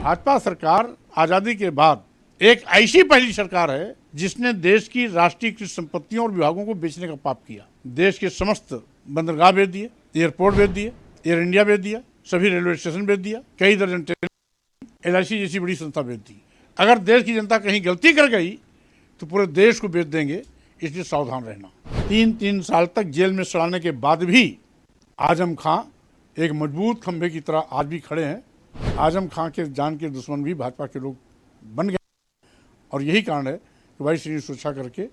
भाजपा सरकार आज़ादी के बाद एक ऐसी पहली सरकार है जिसने देश की राष्ट्रीयकृत संपत्तियों और विभागों को बेचने का पाप किया। देश के समस्त बंदरगाह बेच दिए, एयरपोर्ट बेच दिए, एयर इंडिया बेच दिया, सभी रेलवे स्टेशन बेच दिया, कई दर्जन ट्रेन, LIC जैसी बड़ी संस्था बेच दी। अगर देश की जनता कहीं गलती कर गई तो पूरे देश को बेच देंगे, इसलिए सावधान रहना। 3 साल तक जेल में सड़ाने के बाद भी आजम खां एक मजबूत खंभे की तरह आज भी खड़े हैं। आजम खां के जान के दुश्मन भी भाजपा के लोग बन गए और यही कारण है कि भाई श्री सुरक्षा करके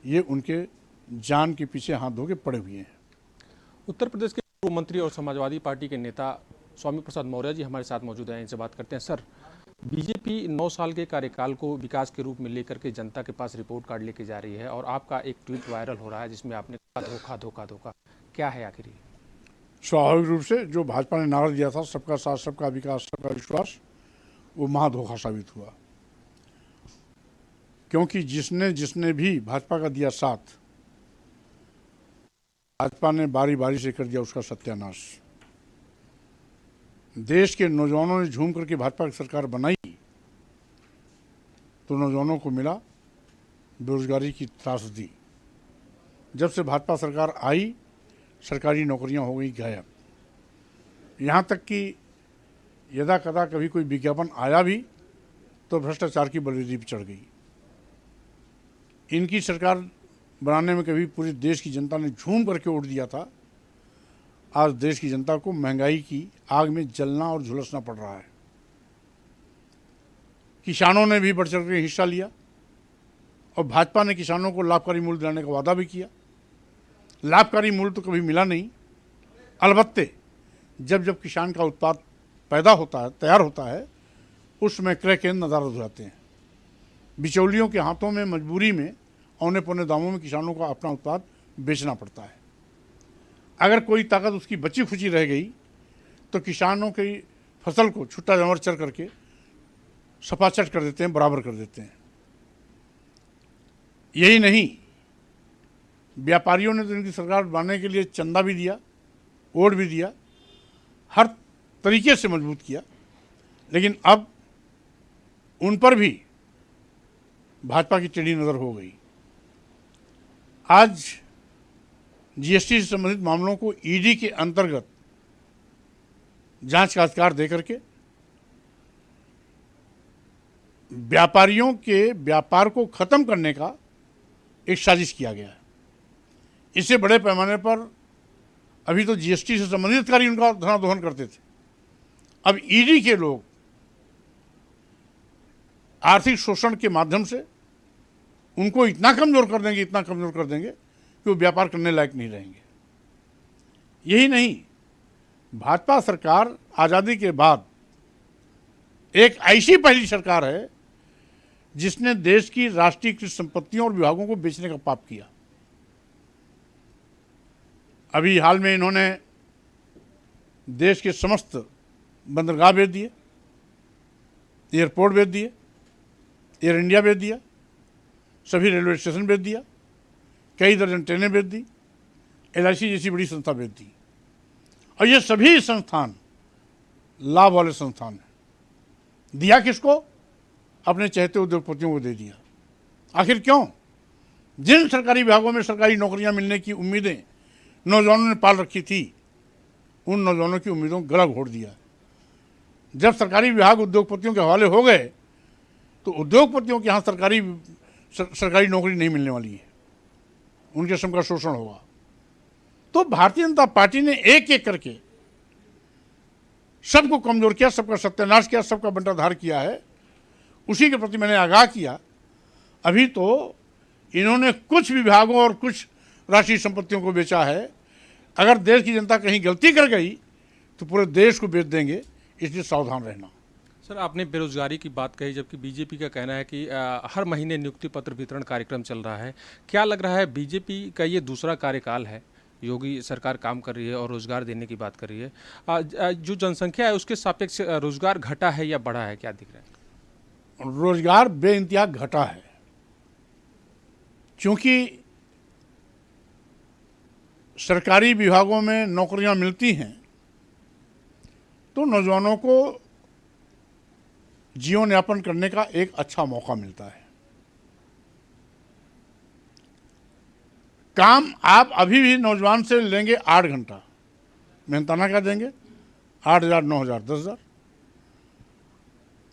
ये उनके जान के पीछे हाथ धो के पड़े हुए हैं। उत्तर प्रदेश के पूर्व मंत्री और समाजवादी पार्टी के नेता स्वामी प्रसाद मौर्य जी हमारे साथ मौजूद हैं, इनसे बात करते हैं। सर, बीजेपी 9 साल के कार्यकाल को विकास के रूप में लेकर के जनता के पास रिपोर्ट कार्ड लेके जा रही है और आपका एक ट्वीट वायरल हो रहा है जिसमें आपने कहा धोखा धोखा धोखा। क्या है आखिर? स्वाभाविक रूप से जो भाजपा ने नारा दिया था सबका साथ, सबका विकास, सबका विश्वास, वो महाधोखा साबित हुआ। क्योंकि जिसने भी भाजपा का दिया साथ, भाजपा ने बारी बारी से कर दिया उसका सत्यानाश। देश के नौजवानों ने झूम करके भाजपा की सरकार बनाई तो नौजवानों को मिला बेरोजगारी की त्रासदी। जब से भाजपा सरकार आई सरकारी नौकरियां हो गई गायब। यहाँ तक कि यदा कदा कभी कोई विज्ञापन आया भी तो भ्रष्टाचार की बलि चढ़ गई। इनकी सरकार बनाने में कभी पूरे देश की जनता ने झूम करके वोट दिया था। आज देश की जनता को महंगाई की आग में जलना और झुलसना पड़ रहा है। किसानों ने भी बढ़ चढ़ कर हिस्सा लिया और भाजपा ने किसानों को लाभकारी मूल्य दिलाने का वादा भी किया। लाभकारी मूल्य तो कभी मिला नहीं। अलबत्ते जब किसान का उत्पाद पैदा होता है, तैयार होता है, उसमें क्रय केंद्र नदारद हो जाते हैं। बिचौलियों के हाथों में मजबूरी में औने पौने दामों में किसानों को अपना उत्पाद बेचना पड़ता है। अगर कोई ताकत उसकी बची खुची रह गई तो किसानों की फसल को छुट्टा जानवर चर करके सपाचट कर देते हैं, बराबर कर देते हैं। यही नहीं, व्यापारियों ने तो इनकी सरकार बनाने के लिए चंदा भी दिया, वोट भी दिया, हर तरीके से मजबूत किया, लेकिन अब उन पर भी भाजपा की टेढ़ी नज़र हो गई। आज GST से संबंधित मामलों को ED के अंतर्गत जांच का अधिकार देकर के व्यापारियों के व्यापार को खत्म करने का एक साजिश किया गया है। इससे बड़े पैमाने पर अभी तो GST से संबंधित अधिकारी उनका धनादोहन करते थे, अब ED के लोग आर्थिक शोषण के माध्यम से उनको इतना कमजोर कर देंगे कि वो व्यापार करने लायक नहीं रहेंगे। यही नहीं, भाजपा सरकार आज़ादी के बाद एक ऐसी पहली सरकार है जिसने देश की राष्ट्रीयकृत संपत्तियों और विभागों को बेचने का पाप किया। अभी हाल में इन्होंने देश के समस्त बंदरगाह बेच दिए, एयरपोर्ट बेच दिए, एयर इंडिया बेच दिया, सभी रेलवे स्टेशन बेच दिया, कई दर्जन ट्रेनें बेच दी, LIC जैसी बड़ी संस्था बेच दी। और ये सभी संस्थान लाभ वाले संस्थान हैं। दिया किसको? अपने चहेते उद्योगपतियों को दे दिया। आखिर क्यों? जिन सरकारी विभागों में सरकारी नौकरियां मिलने की उम्मीदें नौजवानों ने पाल रखी थी, उन नौजवानों की उम्मीदों को गला घोट दिया। जब सरकारी विभाग उद्योगपतियों के हवाले हो गए तो उद्योगपतियों के यहाँ सरकारी नौकरी नहीं मिलने वाली है, उनके श्रम का शोषण होगा। तो भारतीय जनता पार्टी ने एक एक करके सबको कमजोर किया, सबका सत्यानाश किया, सबका बंटाधार किया है। उसी के प्रति मैंने आगाह किया। अभी तो इन्होंने कुछ विभागों और कुछ राष्ट्रीय संपत्तियों को बेचा है। अगर देश की जनता कहीं गलती कर गई तो पूरे देश को बेच देंगे, इसलिए सावधान रहना। सर, आपने बेरोजगारी की बात कही, जबकि बीजेपी का कहना है कि हर महीने नियुक्ति पत्र वितरण कार्यक्रम चल रहा है। क्या लग रहा है बीजेपी का ये दूसरा कार्यकाल है? योगी सरकार काम कर रही है और रोजगार देने की बात कर रही है। जो जनसंख्या है उसके सापेक्ष रोजगार घटा है या बढ़ा है, क्या दिख रहा है? रोजगार बेइंतहा घटा है, क्योंकि सरकारी विभागों में नौकरियां मिलती हैं तो नौजवानों को जीवन यापन करने का एक अच्छा मौका मिलता है। काम आप अभी भी नौजवान से लेंगे 8 घंटा, मेहनताना क्या देंगे? 8,000, 9,000, 10,000।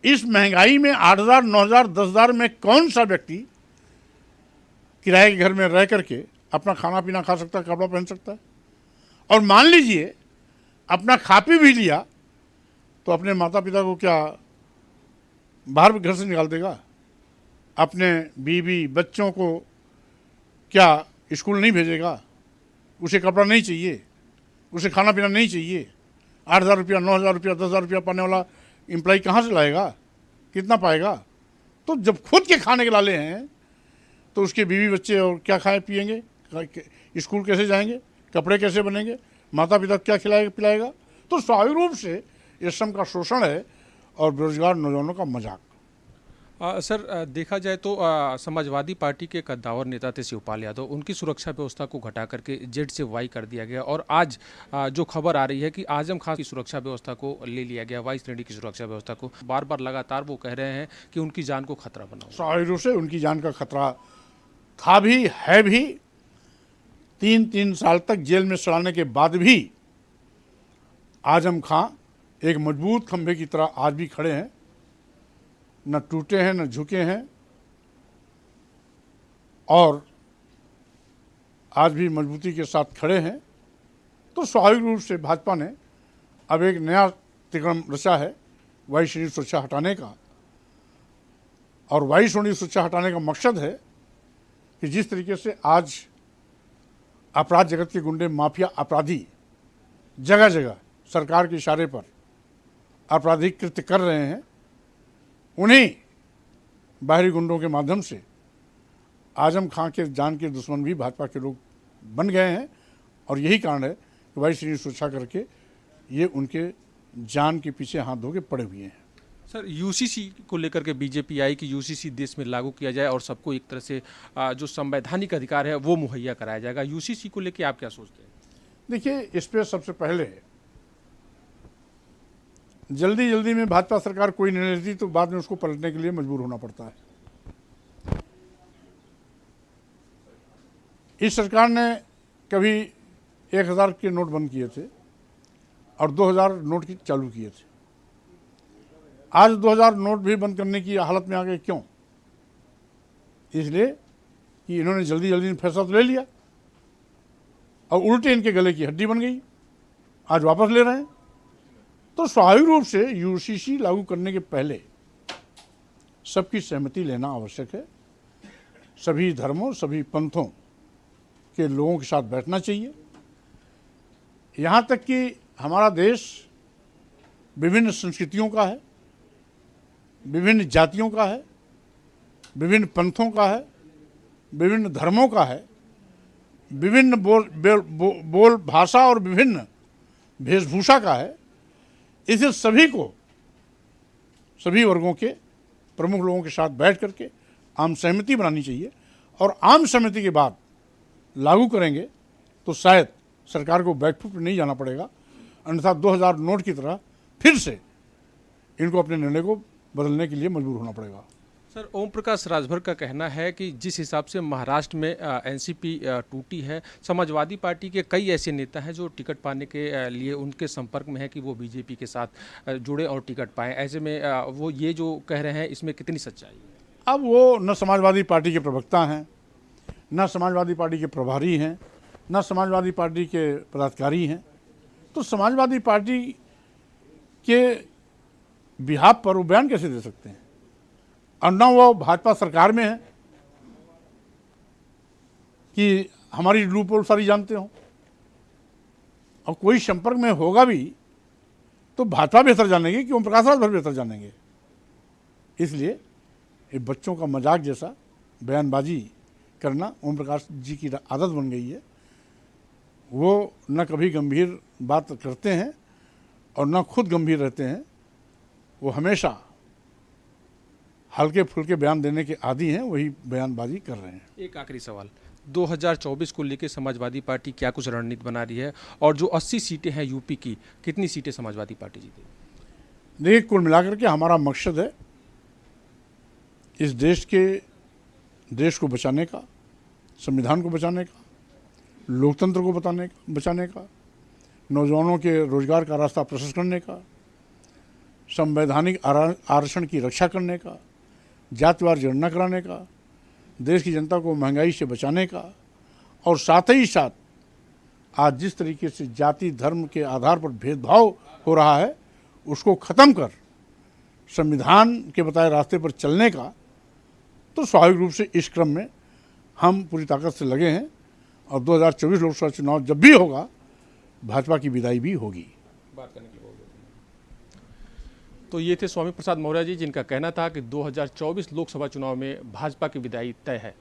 इस महंगाई में 8,000, 9,000, 10,000 में कौन सा व्यक्ति किराए के घर में रह करके अपना खाना पीना खा सकता है, कपड़ा पहन सकता है? और मान लीजिए अपना खा पी भी लिया तो अपने माता पिता को क्या बाहर घर से निकाल देगा? अपने बीवी बच्चों को क्या स्कूल नहीं भेजेगा? उसे कपड़ा नहीं चाहिए, उसे खाना पीना नहीं चाहिए? 8,000 रुपया, 9,000 रुपया, 10,000 रुपया पाने वाला एम्प्लॉय कहाँ से लाएगा? कितना पाएगा? तो जब खुद के खाने के लाले हैं तो उसके बीवी बच्चे और क्या खाए पिएंगे? स्कूल कैसे जाएंगे? कपड़े कैसे बनेंगे? माता पिता क्या खिलाएगा पिलाएगा? तो स्वाभाविक रूप से ये श्रम का शोषण है और बेरोजगार नौजवानों का मजाक। सर देखा जाए तो समाजवादी पार्टी के कद्दावर नेता थे शिवपाल यादव, उनकी सुरक्षा व्यवस्था को घटा करके जेड से वाई कर दिया गया और आज जो खबर आ रही है कि आजम खान की सुरक्षा व्यवस्था को ले लिया गया, वाई श्रेणी की सुरक्षा व्यवस्था को। बार बार लगातार वो कह रहे हैं कि उनकी जान को खतरा बना हुआ। स्वाभाविक रूप से उनकी जान का खतरा था भी, है भी। 3 साल तक जेल में सड़ाने के बाद भी आजम खां एक मजबूत खंभे की तरह आज भी खड़े हैं, न टूटे हैं न झुके हैं, और आज भी मजबूती के साथ खड़े हैं। तो स्वाभाविक रूप से भाजपा ने अब एक नया तिक्रम रचा है वाई श्रेणी सुरक्षा हटाने का, और वाई श्रेणी सुरक्षा हटाने का मकसद है कि जिस तरीके से आज अपराध जगत के गुंडे माफिया अपराधी जगह जगह सरकार के इशारे पर आपराधिक कृत्य कर रहे हैं, उन्हीं बाहरी गुंडों के माध्यम से आजम खां के जान के दुश्मन भी भाजपा के लोग बन गए हैं। और यही कारण है कि वाई श्रेणी सुरक्षा करके ये उनके जान के पीछे हाथ धो के पड़े हुए हैं। सर यूसीसी को लेकर के बीजेपी आई कि यूसीसी देश में लागू किया जाए और सबको एक तरह से जो संवैधानिक अधिकार है वो मुहैया कराया जाएगा। यूसीसी को लेकर आप क्या सोचते हैं? देखिए, इस पर सबसे पहले जल्दी में भाजपा सरकार कोई निर्णय लेती तो बाद में उसको पलटने के लिए मजबूर होना पड़ता है। इस सरकार ने कभी 1,000 के नोट बंद किए थे और 2,000 नोट की चालू किए थे। आज 2,000 नोट भी बंद करने की हालत में आ गए। क्यों? इसलिए कि इन्होंने जल्दी में फैसला तो ले लिया और उल्टे इनके गले की हड्डी बन गई, आज वापस ले रहे हैं। तो स्वाभाविक रूप से यूसीसी लागू करने के पहले सबकी सहमति लेना आवश्यक है। सभी धर्मों, सभी पंथों के लोगों के साथ बैठना चाहिए। यहाँ तक कि हमारा देश विभिन्न संस्कृतियों का है, विभिन्न जातियों का है, विभिन्न पंथों का है, विभिन्न धर्मों का है, विभिन्न बोल भाषा और विभिन्न वेशभूषा का है। इसे सभी को, सभी वर्गों के प्रमुख लोगों के साथ बैठ करके आम सहमति बनानी चाहिए और आम सहमति के बाद लागू करेंगे तो शायद सरकार को बैकफुट पर नहीं जाना पड़ेगा। अन्यथा 2,000 नोट की तरह फिर से इनको अपने निर्णय को बदलने के लिए मजबूर होना पड़ेगा। सर ओम प्रकाश राजभर का कहना है कि जिस हिसाब से महाराष्ट्र में एनसीपी टूटी है, समाजवादी पार्टी के कई ऐसे नेता हैं जो टिकट पाने के लिए उनके संपर्क में है कि वो बीजेपी के साथ जुड़े और टिकट पाएं। ऐसे में वो ये जो कह रहे हैं इसमें कितनी सच्चाई है? अब वो न समाजवादी पार्टी के प्रवक्ता हैं, न समाजवादी पार्टी के प्रभारी हैं, न समाजवादी पार्टी के पदाधिकारी हैं। तो समाजवादी पार्टी के बिहाफ पर वो बयान कैसे दे सकते हैं? और न वो भाजपा सरकार में है कि हमारी लूपोल सारी जानते हो, और कोई संपर्क में होगा भी तो भाजपा बेहतर जानेंगे कि ओम प्रकाश राजभर बेहतर जानेंगे। इसलिए ये बच्चों का मजाक जैसा बयानबाजी करना ओम प्रकाश जी की आदत बन गई है। वो न कभी गंभीर बात करते हैं और न खुद गंभीर रहते हैं। वो हमेशा हल्के फुल्के बयान देने के आदी हैं, वही बयानबाजी कर रहे हैं। एक आखिरी सवाल, 2024 को लेकर समाजवादी पार्टी क्या कुछ रणनीति बना रही है और जो 80 सीटें हैं यूपी की, कितनी सीटें समाजवादी पार्टी जीतेगी? देखिए, कुल मिलाकर के हमारा मकसद है इस देश को बचाने का, संविधान को बचाने का, लोकतंत्र को बचाने का, नौजवानों के रोजगार का रास्ता प्रशस्त करने का, संवैधानिक आरक्षण की रक्षा करने का, जातिवार जनगणना कराने का, देश की जनता को महंगाई से बचाने का, और साथ ही साथ आज जिस तरीके से जाति धर्म के आधार पर भेदभाव हो रहा है उसको ख़त्म कर संविधान के बताए रास्ते पर चलने का, तो स्वाभाविक रूप से इस क्रम में हम पूरी ताकत से लगे हैं और 2024 लोकसभा चुनाव जब भी होगा भाजपा की विदाई भी होगी। बात करने के लिए बहुत बहुत। तो ये थे स्वामी प्रसाद मौर्य जी, जिनका कहना था कि 2024 लोकसभा चुनाव में भाजपा की विदाई तय है।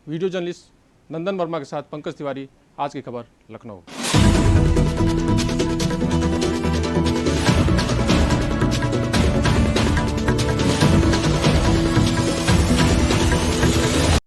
वीडियो जर्नलिस्ट नंदन वर्मा के साथ पंकज तिवारी, आज की खबर, लखनऊ।